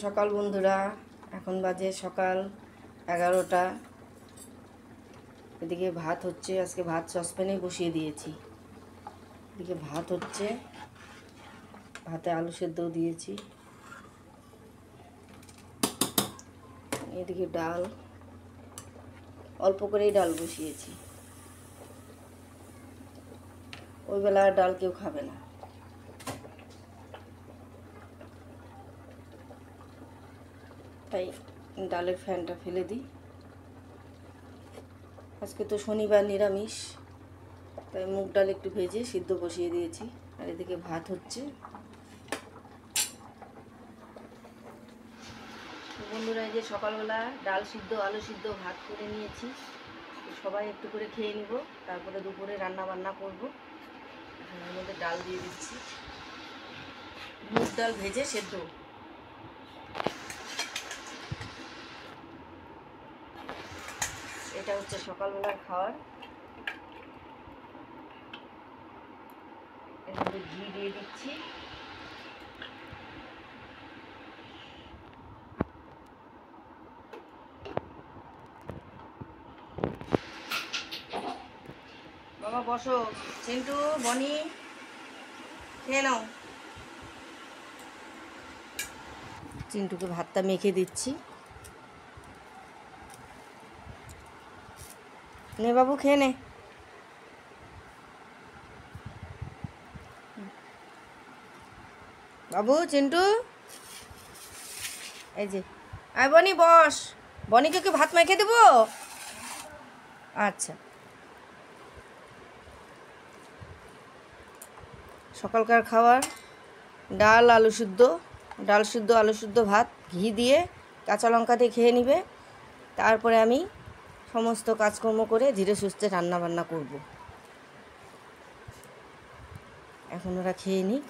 সকাল বন্ধুরা, এখন বাজে সকাল 11টা। এদিকে ভাত হচ্ছে, আজকে ভাত সসপ্যানে বসিয়ে দিয়েছি। এদিকে ভাত হচ্ছে, ভাতে আলু সেদ্ধ দিয়েছি। এদিকে ডাল, অল্প করেই ডাল বসিয়েছি। ওই বেলা ডাল কেউ খাবে না, তাই ডালের ফ্যানটা ফেলে দিই। আজকে তো শনিবার নিরামিষ, তাই মুগ ডাল একটু ভেজে সিদ্ধ বসিয়ে দিয়েছি। আর এদিকে ভাত হচ্ছে। বন্ধুরা, এই যে সকালবেলা ডাল সিদ্ধ আলু সিদ্ধ ভাত করে নিয়েছি। সবাই একটু করে খেয়ে নিব, তারপরে দুপুরে রান্না বান্না করব। এর মধ্যে ডাল দিয়ে দিচ্ছি, মুগ ডাল ভেজে সেদ্ধ। এটা হচ্ছে সকালবেলার খাবার। এর মধ্যে ঘি দিয়ে দিচ্ছি। বাবা বসো, চিন্টু বনি খেয়ে নাও। চিন্টুকে ভাতটা মেখে দিচ্ছি। নে বাবু, খেয়ে নে। বাবু, চিন্টু, এই যে আয় বনি, বস। বনিকে কি ভাত মেখে দেবো? আচ্ছা। সকালকার খাবার ডাল আলু সিদ্ধ, ডাল সিদ্ধ আলু সিদ্ধ ভাত ঘি দিয়ে কাঁচা লঙ্কা দিয়ে খেয়ে নিবে। তারপরে আমি সমস্ত কাজকর্ম করে ধীরে সুস্থে রান্না বান্না করব। এখন ওরা খেয়ে নিক,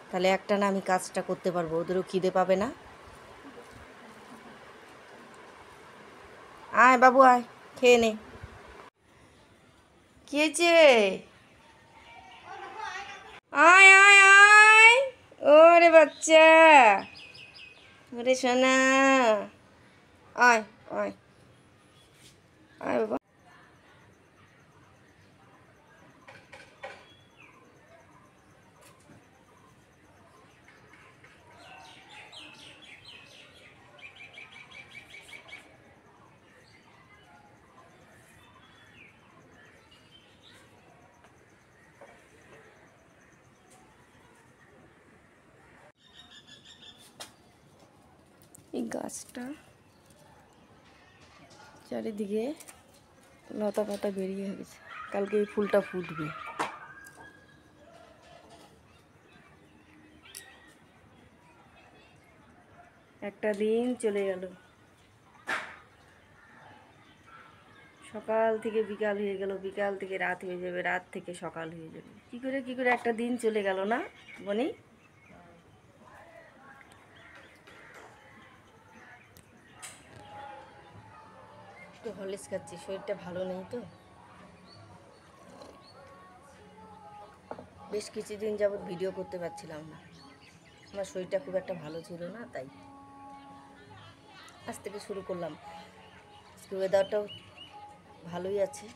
তাহলে একটানা আমি কাজটা করতে পারবো, ওদেরও খিদে পাবে না। আয় বাবু, আয় খেয়ে নে। কি হয়েছে? আয় আয় আয়, ওরে বাচ্চা, ওরে সোনা, আয় আয় আয় বাবা। এই গাছটা চারিদিকে লতা পাতা বেরিয়ে গেছে, কালকে এই ফুলটা ফুটবে। একটা দিন চলে গেল, সকাল থেকে বিকাল হয়ে গেল, বিকাল থেকে রাত হয়ে যাবে, রাত থেকে সকাল হয়ে যাবে। কি করে একটা দিন চলে গেল না বনি? একটু হরলিক্স খাচ্ছি, শরীরটা ভালো নেই তো। বেশ কিছুদিন যাবৎ ভিডিও করতে পারছিলাম না, আমার শরীরটা খুব একটা ভালো ছিল না, তাই আজ থেকে শুরু করলাম। আজকে ওয়েদারটাও ভালোই আছে।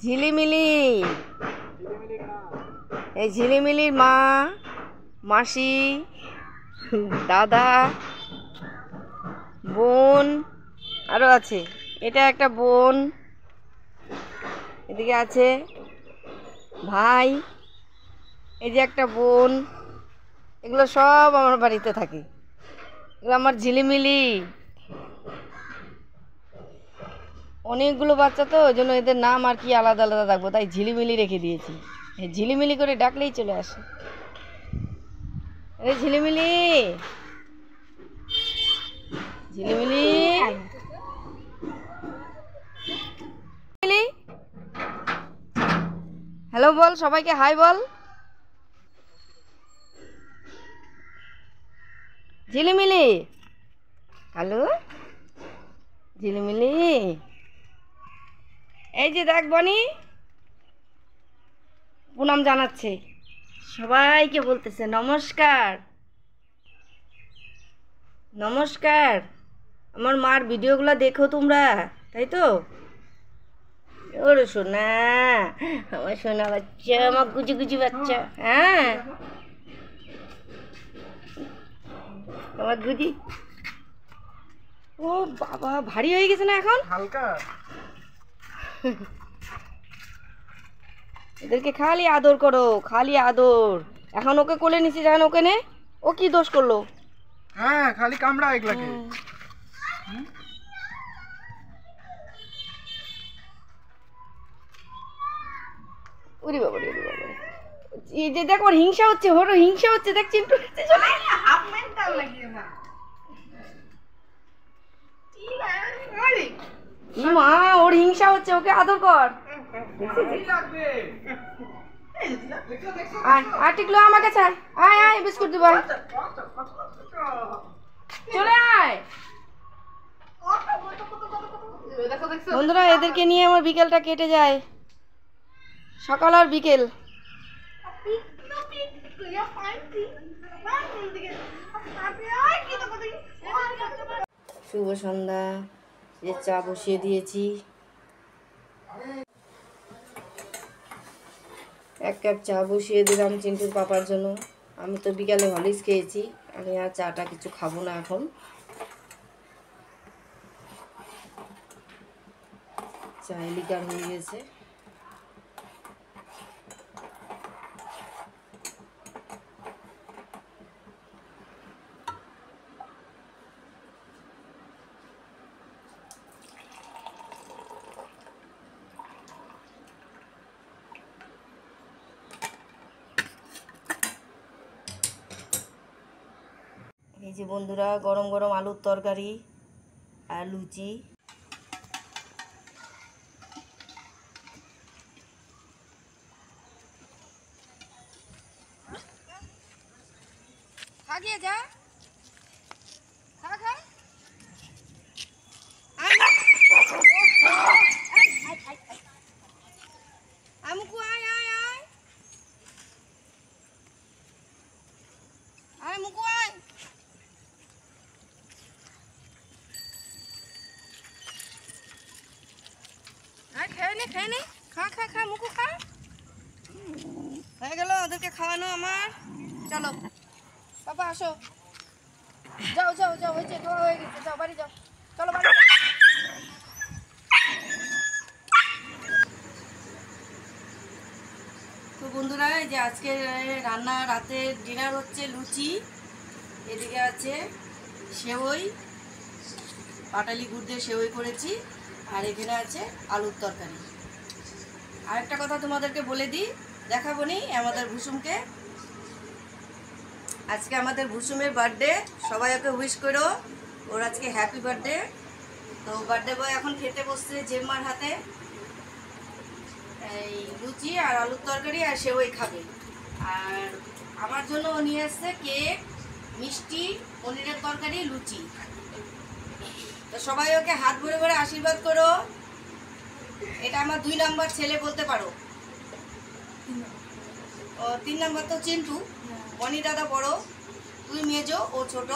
ঝিলিমিলি, এই ঝিলিমিলির মা, মাসি, দাদা, বোন আরও আছে। এটা একটা বোন, এদিকে আছে ভাই, এই যে একটা বোন। এগুলো সব আমার বাড়িতে থাকে, এগুলো আমার ঝিলিমিলি। অনেকগুলো বাচ্চা তো, ওই জন্য এদের নাম আর কি আলাদা আলাদা রাখবো, তাই ঝিলিমিলি রেখে দিয়েছি। ঝিলিমিলি করে ডাকলেই চলে আসে। আরে ঝিলিমিলি, ঝিলিমিলি, হ্যালো বল, সবাইকে হাই বল। ঝিলিমিলি হ্যালো ঝিলিমিলি, এই যে দেখ বনি প্রণাম জানাচ্ছে, সবাইকে বলতেছে নমস্কার নমস্কার। আমার মার ভিডিওগুলো দেখো তোমরা, তাই তো? ওরে সোনা, আমার সোনা বাচ্চা, আমার গুজি গুজি বাচ্চা। হ্যাঁ আমার গুজি। ও বাবা, ভারী হয়ে গেছে না এখন হালকা। এদেরকে খালি আদর করো, খালি আদর। এখন ওকে কোলে নিচে যান, ওকে নে। ও কি দোষ করলো? হ্যাঁ, খালি কামড়া এগুলাকে। ওরে বাবা রে, ওরে বাবা, এই যে দেখ ওর হিংসা হচ্ছে, ওর হিংসা হচ্ছে, দেখ চিন্টু হাফ মেন্টাল লাগিয়ে না। মা, ওর হিংসা হচ্ছে, ওকে আদর কর। আর টিকলো আমার কাছে আয়, আয় আয় বিস্কুট দিব, চলে আয়। বন্ধুরা, এদেরকে নিয়ে আমার বিকেলটা কেটে যায়, সকাল আর বিকেল। শুভ সন্ধ্যা, যে চা বসিয়ে দিয়েছি, এক কাপ চা বসিয়ে দিলাম চিন্টুর পাপার জন্য। আমি তো বিকালে হরলিক্স খেয়েছি, আমি আর চাটা কিছু খাবো না এখন। চা লিকার হয়ে গেছে। এই যে বন্ধুরা, গরম গরম আলুর তরকারি আর লুচি। খা গিয়ে যা, খা খা। আমুকু আয় আয় আয় আয়, মুকু আয়। আয় খেয়ে নে, খা খা খা, মুকু খা। হয়ে গেল ওদেরকে খাওয়ানো আমার। চলো বাবা, আসো, যাও যাও যাও, হয়েছে, খাওয়া হয়ে গেছে, যাও বাড়ি যাও, চলো বাড়ি। তো বন্ধুরা, এই যে আজকে রান্না, রাতের ডিনার হচ্ছে লুচি, এদিকে আছে সেওই, পাটালি গুড় দিয়ে সেওই করেছি, আর এখানে আছে আলুর তরকারি। আরেকটা কথা তোমাদেরকে বলে দিই, দেখাবো নি আমাদের ভুসুমকে। আজকে আমাদের ভুসুমের বার্থডে, সবাই ওকে উইশ করো, ওর আজকে হ্যাপি বার্থডে। তো বার্থডে বয় এখন খেতে বসছে জেম্মার হাতে, এই লুচি আর আলুর তরকারি আর সেওই খাবে। আর আমার জন্য ও নিয়ে আসছে কেক, মিষ্টি, পনিরের তরকারি, লুচি। তো সবাই ওকে হাত ভরে ভরে আশীর্বাদ করো। এটা আমার 2 নাম্বার ছেলে বলতে পারো। ও 3 নাম্বার তো চিন্টু, বনি দাদা বড়, তুই মেজো, ও ছোট,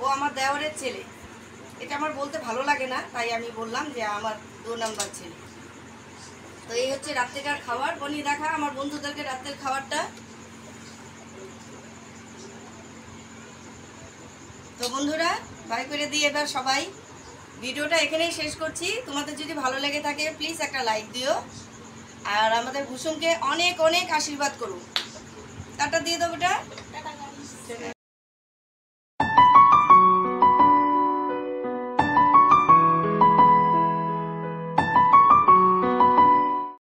ও আমার দেওরের ছেলে। এটা আমার বলতে ভালো লাগে না, তাই আমি বললাম যে আমার 2 নাম্বার ছেলে। তো এই হচ্ছে রাত্রেকার খাবার। বনি দেখা আমার বন্ধুদেরকে রাত্রের খাবারটা। তো বন্ধুরা, বাই করে দিই এবার সবাই। ভিডিওটা এখানেই শেষ করছি। তোমাদের যদি ভালো লেগে থাকে প্লিজ একটা লাইক দিও, আর আমাদের ভুসুমকে অনেক অনেক আশীর্বাদ করো। টাটা দিয়ে দাও বেটা।